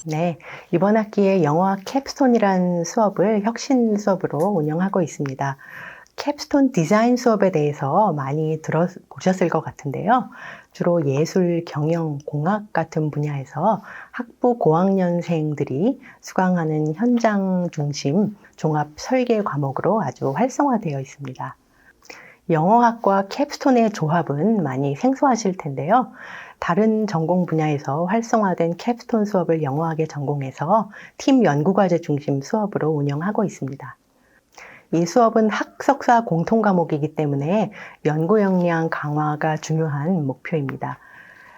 네, 이번 학기에 영어학 캡스톤이라는 수업을 혁신 수업으로 운영하고 있습니다. 캡스톤 디자인 수업에 대해서 많이 들어보셨을 것 같은데요. 주로 예술, 경영, 공학 같은 분야에서 학부 고학년생들이 수강하는 현장 중심 종합 설계 과목으로 아주 활성화되어 있습니다. 영어학과 캡스톤의 조합은 많이 생소하실 텐데요. 다른 전공 분야에서 활성화된 캡스톤 수업을 영어학에 전공해서 팀 연구과제 중심 수업으로 운영하고 있습니다. 이 수업은 학석사 공통 과목이기 때문에 연구 역량 강화가 중요한 목표입니다.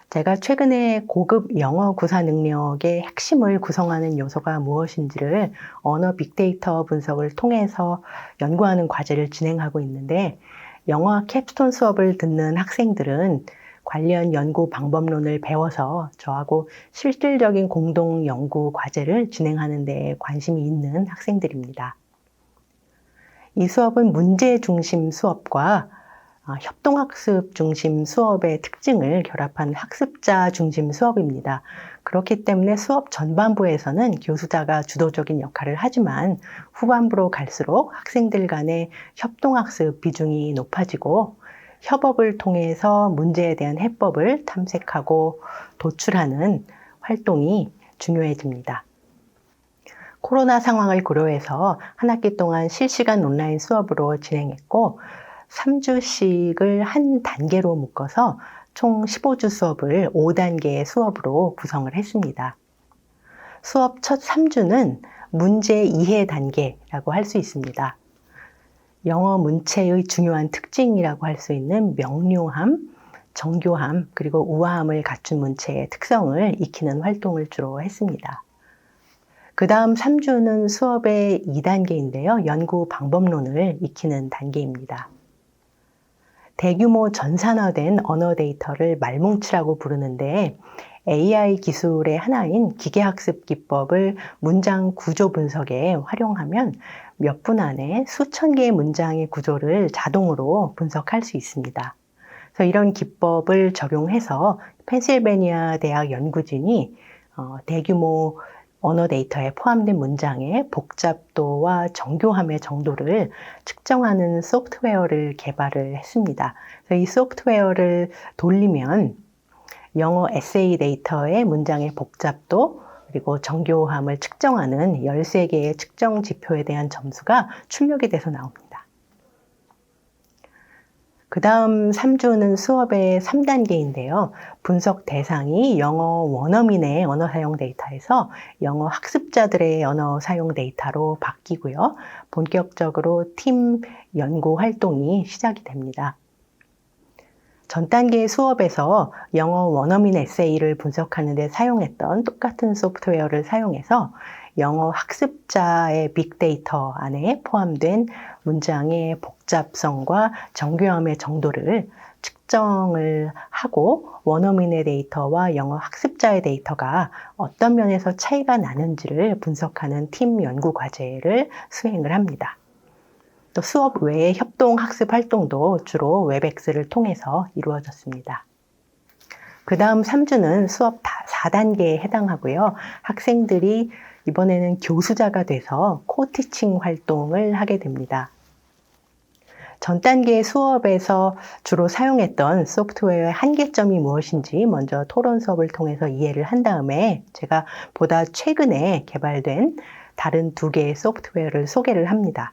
제가 최근에 고급 영어 구사 능력의 핵심을 구성하는 요소가 무엇인지를 언어 빅데이터 분석을 통해서 연구하는 과제를 진행하고 있는데, 영어학 캡스톤 수업을 듣는 학생들은 관련 연구 방법론을 배워서 저하고 실질적인 공동 연구 과제를 진행하는 데 관심이 있는 학생들입니다. 이 수업은 문제 중심 수업과 협동학습 중심 수업의 특징을 결합한 학습자 중심 수업입니다. 그렇기 때문에 수업 전반부에서는 교수자가 주도적인 역할을 하지만 후반부로 갈수록 학생들 간의 협동학습 비중이 높아지고 협업을 통해서 문제에 대한 해법을 탐색하고 도출하는 활동이 중요해집니다. 코로나 상황을 고려해서 한 학기 동안 실시간 온라인 수업으로 진행했고, 3주씩을 한 단계로 묶어서 총 15주 수업을 5단계의 수업으로 구성을 했습니다. 수업 첫 3주는 문제 이해 단계라고 할 수 있습니다. 영어 문체의 중요한 특징이라고 할 수 있는 명료함, 정교함, 그리고 우아함을 갖춘 문체의 특성을 익히는 활동을 주로 했습니다. 그 다음 3주는 수업의 2단계인데요. 연구 방법론을 익히는 단계입니다. 대규모 전산화된 언어 데이터를 말뭉치라고 부르는데, AI 기술의 하나인 기계학습 기법을 문장 구조 분석에 활용하면 몇 분 안에 수천 개의 문장의 구조를 자동으로 분석할 수 있습니다. 그래서 이런 기법을 적용해서 펜실베니아 대학 연구진이 대규모 언어 데이터에 포함된 문장의 복잡도와 정교함의 정도를 측정하는 소프트웨어를 개발을 했습니다. 그래서 이 소프트웨어를 돌리면 영어 에세이 데이터의 문장의 복잡도 그리고 정교함을 측정하는 13개의 측정 지표에 대한 점수가 출력이 돼서 나옵니다. 그 다음 3주는 수업의 3단계인데요. 분석 대상이 영어 원어민의 언어 사용 데이터에서 영어 학습자들의 언어 사용 데이터로 바뀌고요. 본격적으로 팀 연구 활동이 시작이 됩니다. 전 단계의 수업에서 영어 원어민 에세이를 분석하는 데 사용했던 똑같은 소프트웨어를 사용해서 영어 학습자의 빅데이터 안에 포함된 문장의 복잡성과 정교함의 정도를 측정을 하고 원어민의 데이터와 영어 학습자의 데이터가 어떤 면에서 차이가 나는지를 분석하는 팀 연구 과제를 수행을 합니다. 또 수업 외의 협동 학습 활동도 주로 웹엑스를 통해서 이루어졌습니다. 그 다음 3주는 수업 4단계에 해당하고요. 학생들이 이번에는 교수자가 돼서 코티칭 활동을 하게 됩니다. 전 단계 수업에서 주로 사용했던 소프트웨어의 한계점이 무엇인지 먼저 토론 수업을 통해서 이해를 한 다음에 제가 보다 최근에 개발된 다른 2개의 소프트웨어를 소개를 합니다.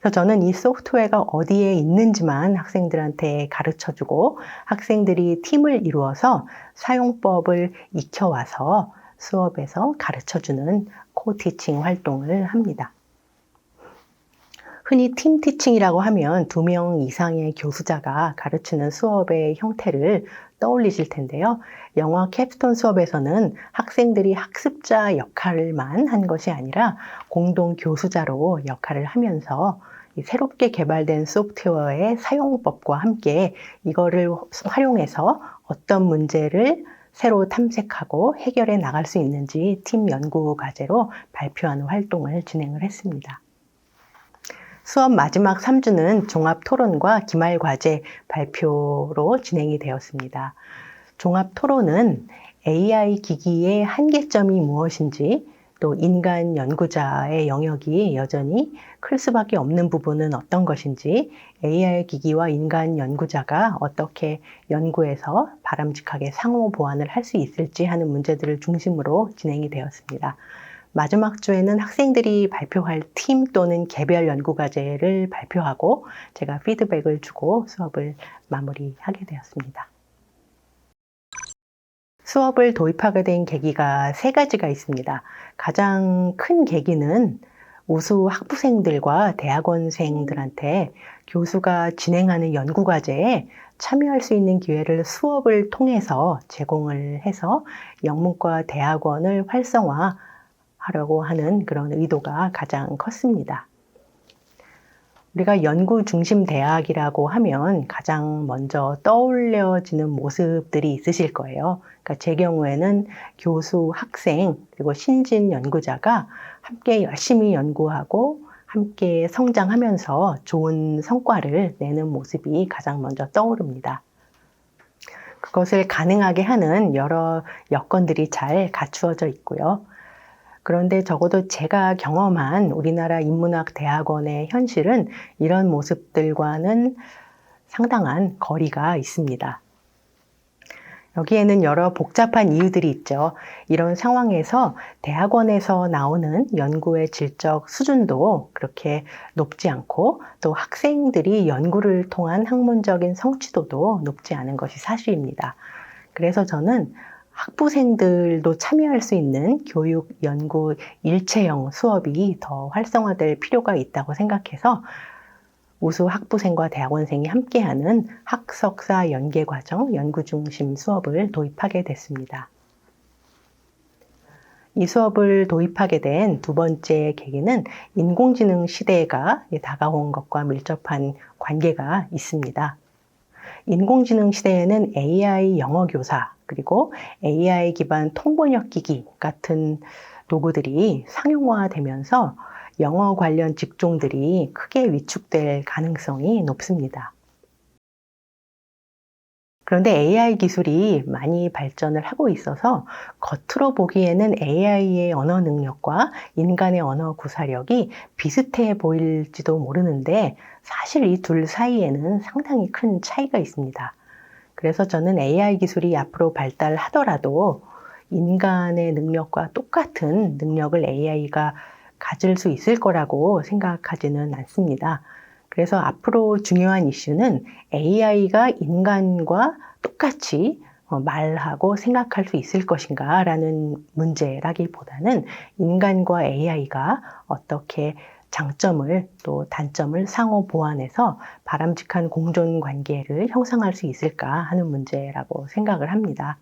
그래서 저는 이 소프트웨어가 어디에 있는지만 학생들한테 가르쳐주고 학생들이 팀을 이루어서 사용법을 익혀와서 수업에서 가르쳐주는 코티칭 활동을 합니다. 흔히 팀 티칭이라고 하면 2명 이상의 교수자가 가르치는 수업의 형태를 떠올리실 텐데요. 영어 캡스톤 수업에서는 학생들이 학습자 역할만 한 것이 아니라 공동 교수자로 역할을 하면서 새롭게 개발된 소프트웨어의 사용법과 함께 이거를 활용해서 어떤 문제를 새로 탐색하고 해결해 나갈 수 있는지 팀 연구 과제로 발표하는 활동을 진행을 했습니다. 수업 마지막 3주는 종합 토론과 기말 과제 발표로 진행이 되었습니다. 종합 토론은 AI 기기의 한계점이 무엇인지, 또 인간 연구자의 영역이 여전히 클 수밖에 없는 부분은 어떤 것인지, AI 기기와 인간 연구자가 어떻게 연구에서 바람직하게 상호 보완을 할 수 있을지 하는 문제들을 중심으로 진행이 되었습니다. 마지막 주에는 학생들이 발표할 팀 또는 개별 연구과제를 발표하고 제가 피드백을 주고 수업을 마무리하게 되었습니다. 수업을 도입하게 된 계기가 3가지가 있습니다. 가장 큰 계기는 우수 학부생들과 대학원생들한테 교수가 진행하는 연구과제에 참여할 수 있는 기회를 수업을 통해서 제공을 해서 영문과 대학원을 활성화하려고 하는 그런 의도가 가장 컸습니다. 우리가 연구 중심 대학이라고 하면 가장 먼저 떠올려지는 모습들이 있으실 거예요. 그러니까 제 경우에는 교수, 학생, 그리고 신진 연구자가 함께 열심히 연구하고 함께 성장하면서 좋은 성과를 내는 모습이 가장 먼저 떠오릅니다. 그것을 가능하게 하는 여러 여건들이 잘 갖추어져 있고요. 그런데 적어도 제가 경험한 우리나라 인문학 대학원의 현실은 이런 모습들과는 상당한 거리가 있습니다. 여기에는 여러 복잡한 이유들이 있죠. 이런 상황에서 대학원에서 나오는 연구의 질적 수준도 그렇게 높지 않고, 또 학생들이 연구를 통한 학문적인 성취도도 높지 않은 것이 사실입니다. 그래서 저는 학부생들도 참여할 수 있는 교육, 연구, 일체형 수업이 더 활성화될 필요가 있다고 생각해서 우수 학부생과 대학원생이 함께하는 학석사 연계과정 연구중심 수업을 도입하게 됐습니다. 이 수업을 도입하게 된 2번째 계기는 인공지능 시대가 다가온 것과 밀접한 관계가 있습니다. 인공지능 시대에는 AI 영어 교사, 그리고 AI 기반 통번역 기기 같은 도구들이 상용화되면서 영어 관련 직종들이 크게 위축될 가능성이 높습니다. 그런데 AI 기술이 많이 발전을 하고 있어서 겉으로 보기에는 AI의 언어 능력과 인간의 언어 구사력이 비슷해 보일지도 모르는데, 사실 이 둘 사이에는 상당히 큰 차이가 있습니다. 그래서 저는 AI 기술이 앞으로 발달하더라도 인간의 능력과 똑같은 능력을 AI가 가질 수 있을 거라고 생각하지는 않습니다. 그래서 앞으로 중요한 이슈는 AI가 인간과 똑같이 말하고 생각할 수 있을 것인가 라는 문제라기보다는 인간과 AI가 어떻게 장점을 또 단점을 상호 보완해서 바람직한 공존 관계를 형성할 수 있을까 하는 문제라고 생각을 합니다.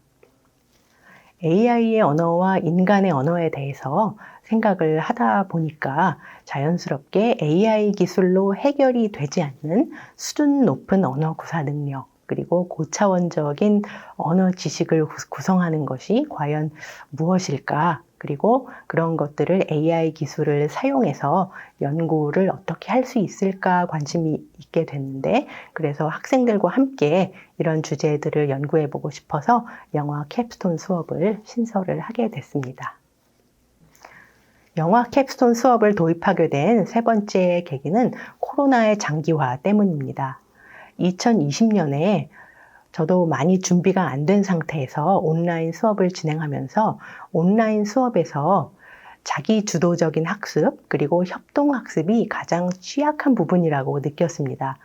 AI의 언어와 인간의 언어에 대해서 생각을 하다 보니까 자연스럽게 AI 기술로 해결이 되지 않는 수준 높은 언어 구사 능력, 그리고 고차원적인 언어 지식을 구성하는 것이 과연 무엇일까? 그리고 그런 것들을 AI 기술을 사용해서 연구를 어떻게 할 수 있을까 관심이 있게 됐는데, 그래서 학생들과 함께 이런 주제들을 연구해 보고 싶어서 영화 캡스톤 수업을 신설을 하게 됐습니다. 영화 캡스톤 수업을 도입하게 된 3번째 계기는 코로나의 장기화 때문입니다. 2020년에 저도 많이 준비가 안 된 상태에서 온라인 수업을 진행하면서 온라인 수업에서 자기 주도적인 학습, 그리고 협동학습이 가장 취약한 부분이라고 느꼈습니다.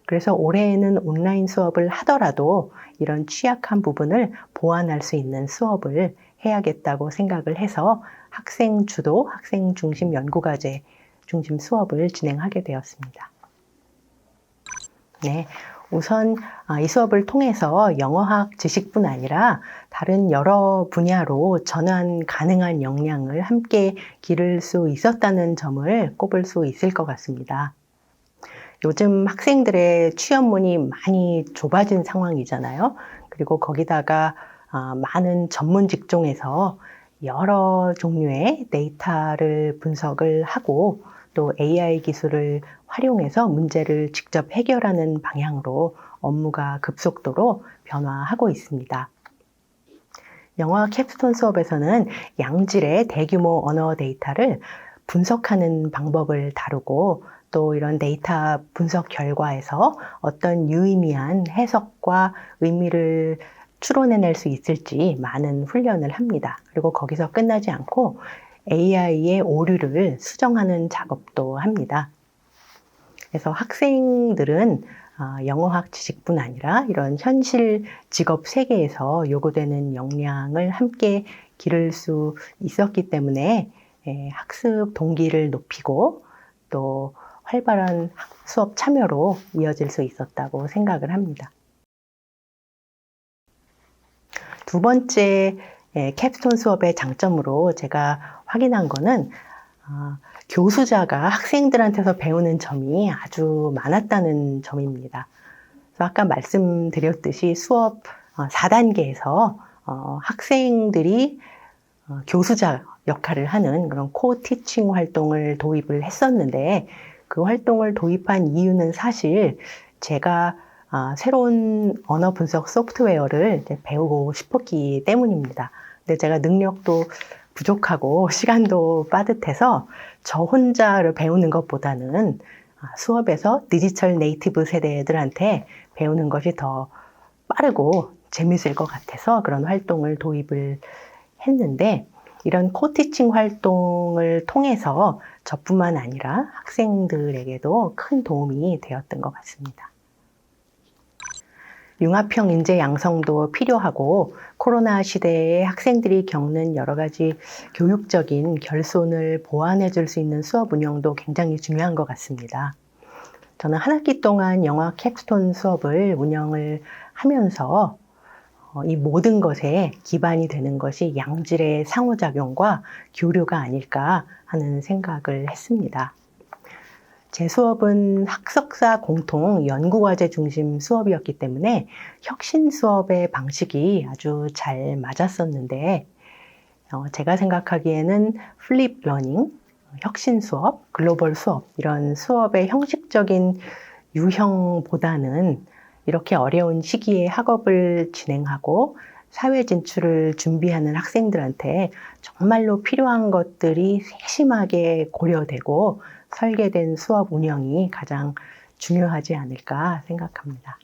그래서 올해에는 온라인 수업을 하더라도 이런 취약한 부분을 보완할 수 있는 수업을 해야겠다고 생각을 해서 학생 주도, 학생 중심 연구과제 중심 수업을 진행하게 되었습니다. 네. 우선 이 수업을 통해서 영어학 지식뿐 아니라 다른 여러 분야로 전환 가능한 역량을 함께 기를 수 있었다는 점을 꼽을 수 있을 것 같습니다. 요즘 학생들의 취업문이 많이 좁아진 상황이잖아요. 그리고 거기다가 많은 전문 직종에서 여러 종류의 데이터를 분석을 하고 또 AI 기술을 활용해서 문제를 직접 해결하는 방향으로 업무가 급속도로 변화하고 있습니다. 영어학 캡스톤 수업에서는 양질의 대규모 언어 데이터를 분석하는 방법을 다루고 또 이런 데이터 분석 결과에서 어떤 유의미한 해석과 의미를 추론해낼 수 있을지 많은 훈련을 합니다. 그리고 거기서 끝나지 않고 AI의 오류를 수정하는 작업도 합니다. 그래서 학생들은 영어학 지식뿐 아니라 이런 현실 직업 세계에서 요구되는 역량을 함께 기를 수 있었기 때문에 학습 동기를 높이고 또 활발한 수업 참여로 이어질 수 있었다고 생각을 합니다. 두 번째 캡스톤 수업의 장점으로 제가 확인한 거는 교수자가 학생들한테서 배우는 점이 아주 많았다는 점입니다. 그래서 아까 말씀드렸듯이 수업 4단계에서 학생들이 교수자 역할을 하는 그런 코-티칭 활동을 도입을 했었는데 그 활동을 도입한 이유는 사실 제가 새로운 언어 분석 소프트웨어를 배우고 싶었기 때문입니다. 근데 제가 능력도 부족하고 시간도 빠듯해서 저 혼자를 배우는 것보다는 수업에서 디지털 네이티브 세대들한테 배우는 것이 더 빠르고 재밌을 것 같아서 그런 활동을 도입을 했는데 이런 코티칭 활동을 통해서 저뿐만 아니라 학생들에게도 큰 도움이 되었던 것 같습니다. 융합형 인재 양성도 필요하고 코로나 시대에 학생들이 겪는 여러 가지 교육적인 결손을 보완해 줄 수 있는 수업 운영도 굉장히 중요한 것 같습니다. 저는 한 학기 동안 영어 캡스톤 수업을 운영을 하면서 이 모든 것에 기반이 되는 것이 양질의 상호작용과 교류가 아닐까 하는 생각을 했습니다. 제 수업은 학석사 공통 연구과제 중심 수업이었기 때문에 혁신 수업의 방식이 아주 잘 맞았었는데 제가 생각하기에는 플립 러닝, 혁신 수업, 글로벌 수업 이런 수업의 형식적인 유형보다는 이렇게 어려운 시기에 학업을 진행하고 사회 진출을 준비하는 학생들한테 정말로 필요한 것들이 세심하게 고려되고 설계된 수업 운영이 가장 중요하지 않을까 생각합니다.